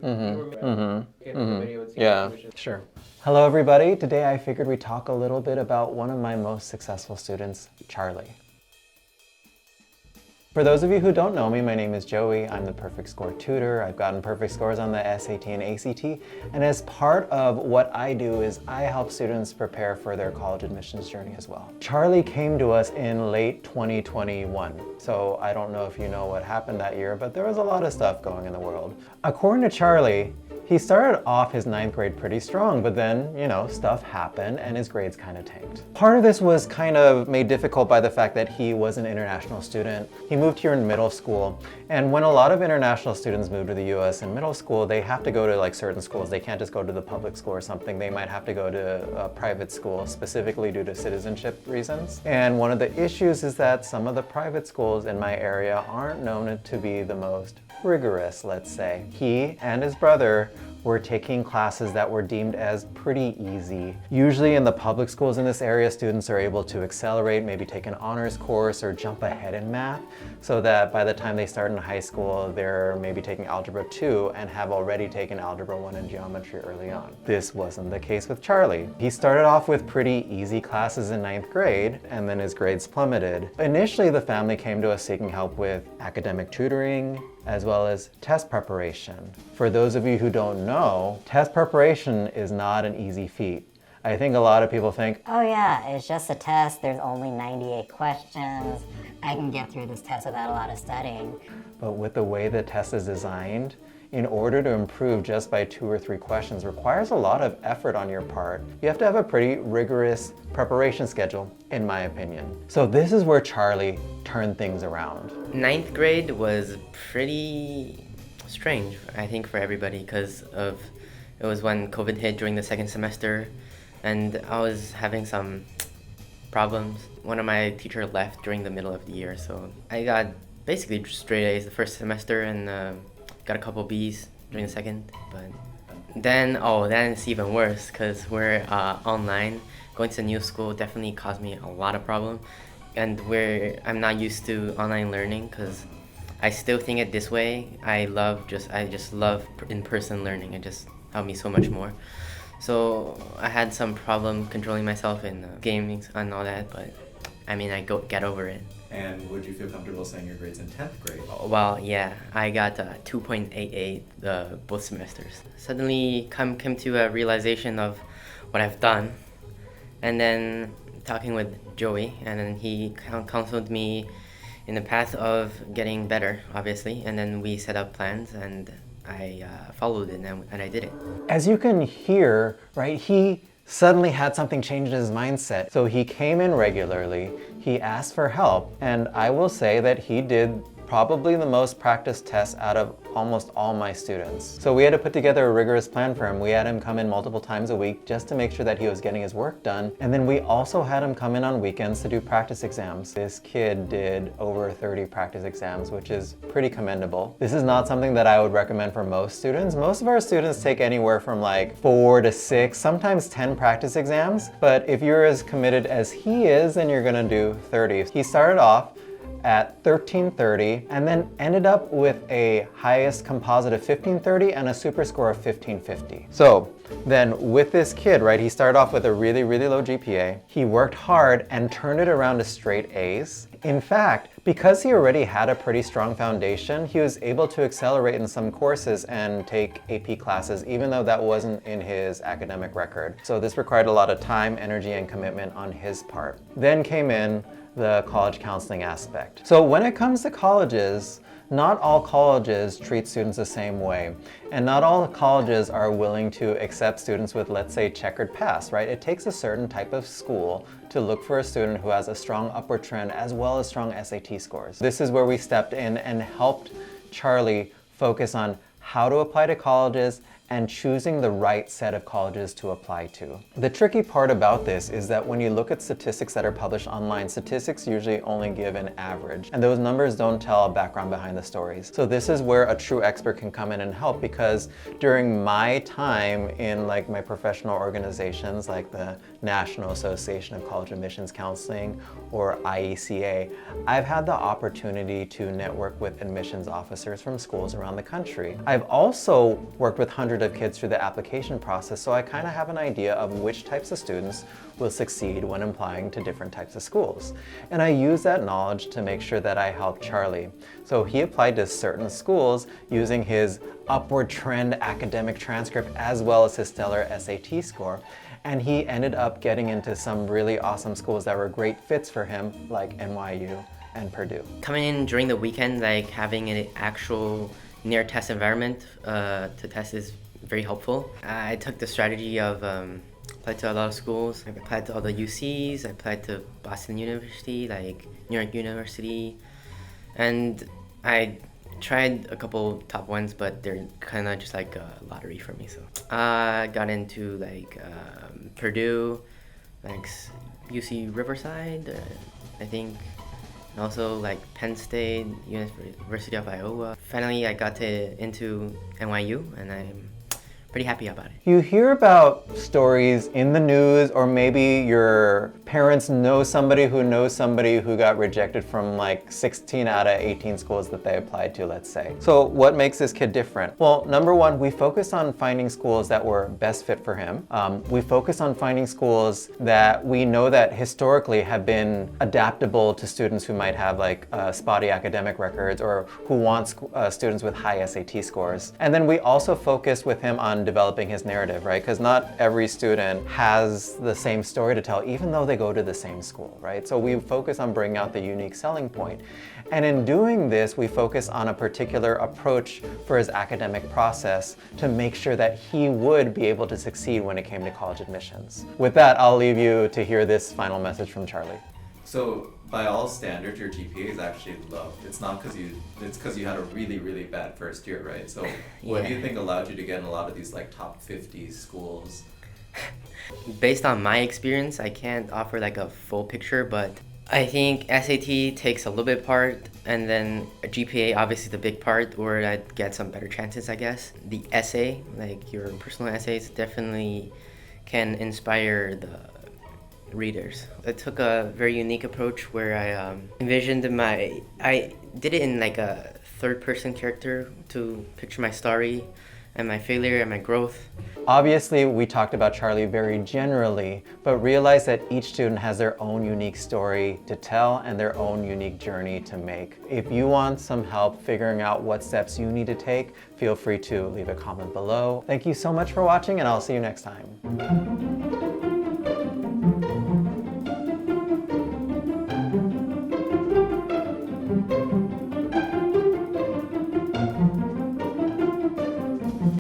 Yeah, sure. Hello everybody. Today I figured we'd talk a little bit about one of my most successful students, Charlie. For those of you who don't know me, my name is Joey. I'm the perfect score tutor. I've gotten perfect scores on the SAT and ACT, and as part of what I do is I help students prepare for their college admissions journey as well. Charlie came to us in late 2021, so I don't know if you know what happened that year, but there was a lot of stuff going in the world. According to Charlie, he started off his 9th grade pretty strong, but then, stuff happened and his grades kind of tanked. Part of this was kind of made difficult by the fact that he was an international student. He moved here in middle school, and when a lot of international students move to the US in middle school, they have to go to like certain schools. They can't just go to the public school or something. They might have to go to a private school, specifically due to citizenship reasons. And one of the issues is that some of the private schools in my area aren't known to be the most rigorous, let's say. He and his brother were taking classes that were deemed as pretty easy. Usually in the public schools in this area, students are able to accelerate, maybe take an honors course or jump ahead in math, so that by the time they start in high school, they're maybe taking Algebra 2 and have already taken Algebra 1 and Geometry early on. This wasn't the case with Charlie. He started off with pretty easy classes in 9th grade, and then his grades plummeted. Initially, the family came to us seeking help with academic tutoring, as well as test preparation. For those of you who don't know, test preparation is not an easy feat. I think a lot of people think, oh yeah, it's just a test, there's only 98 questions, I can get through this test without a lot of studying. But with the way the test is designed, in order to improve just by 2 or 3 questions requires a lot of effort on your part. You have to have a pretty rigorous preparation schedule, in my opinion. So this is where Charlie turned things around. 9th grade was pretty strange, I think, for everybody, because it was when COVID hit during the 2nd semester, and I was having some problems. One of my teachers left during the middle of the year, so I got basically straight A's the first semester and got a couple B's during the second. But then it's even worse, because we're online. Going to a new school definitely caused me a lot of problems, and I'm not used to online learning, because I still think it this way. I just love in-person learning. It just helped me so much more. So I had some problem controlling myself in gaming and all that, but I mean, get over it. And would you feel comfortable saying your grades in 10th grade? Well, yeah, I got 2.88 both semesters. Suddenly came to a realization of what I've done, and then talking with Joey, and then he counseled me in the path of getting better, obviously, and then we set up plans, and I followed it, and I did it. As you can hear, right, he suddenly had something change in his mindset. So he came in regularly, he asked for help, and I will say that he did probably the most practice tests out of almost all my students. So we had to put together a rigorous plan for him. We had him come in multiple times a week just to make sure that he was getting his work done. And then we also had him come in on weekends to do practice exams. This kid did over 30 practice exams, which is pretty commendable. This is not something that I would recommend for most students. Most of our students take anywhere from like 4 to 6, sometimes 10 practice exams. But if you're as committed as he is, then you're gonna do 30. He started off at 1330 and then ended up with a highest composite of 1530 and a super score of 1550. So then with this kid, right, he started off with a really, really low GPA. He worked hard and turned it around to straight A's. In fact, because he already had a pretty strong foundation, he was able to accelerate in some courses and take AP classes, even though that wasn't in his academic record. So this required a lot of time, energy, and commitment on his part. Then came in the college counseling aspect. So when it comes to colleges, not all colleges treat students the same way, and not all colleges are willing to accept students with, let's say, checkered past, right? It takes a certain type of school to look for a student who has a strong upward trend as well as strong SAT scores. This is where we stepped in and helped Charlie focus on how to apply to colleges and choosing the right set of colleges to apply to. The tricky part about this is that when you look at statistics that are published online, statistics usually only give an average, and those numbers don't tell a background behind the stories. So this is where a true expert can come in and help, because during my time in like my professional organizations like the National Association of College Admissions Counseling or IECA, I've had the opportunity to network with admissions officers from schools around the country. I've also worked with hundreds of kids through the application process, so I kind of have an idea of which types of students will succeed when applying to different types of schools. And I use that knowledge to make sure that I help Charlie. So he applied to certain schools using his upward trend academic transcript as well as his stellar SAT score. And he ended up getting into some really awesome schools that were great fits for him, like NYU and Purdue. Coming in during the weekend, like having an actual near test environment to test is very helpful. I took the strategy of applied to a lot of schools. I applied to all the UCs, I applied to Boston University, like New York University, and I tried a couple top ones, but they're kind of just like a lottery for me. So I got into like Purdue, like UC Riverside, I think, and also like Penn State, University of Iowa. Finally, I got into NYU, and I'm pretty happy about it. You hear about stories in the news, or maybe your parents know somebody who got rejected from like 16 out of 18 schools that they applied to, let's say. So what makes this kid different? Well, number one, we focused on finding schools that were best fit for him. We focused on finding schools that we know that historically have been adaptable to students who might have like spotty academic records, or who want students with high SAT scores. And then we also focused with him on developing his narrative, right? Because not every student has the same story to tell, even though they go to the same school, right? So we focus on bringing out the unique selling point. And in doing this, we focus on a particular approach for his academic process to make sure that he would be able to succeed when it came to college admissions. With that, I'll leave you to hear this final message from Charlie. So by all standards, your GPA is actually low. It's not it's because you had a really, really bad first year, right? So what do you think allowed you to get in a lot of these like top 50 schools? Based on my experience, I can't offer like a full picture, but I think SAT takes a little bit part, and then a GPA obviously the big part where I'd get some better chances, I guess. The essay, like your personal essays, definitely can inspire the readers. I took a very unique approach where I envisioned I did it in like a third-person character to picture my story and my failure and my growth. Obviously, we talked about Charlie very generally, but realize that each student has their own unique story to tell and their own unique journey to make. If you want some help figuring out what steps you need to take, feel free to leave a comment below. Thank you so much for watching, and I'll see you next time.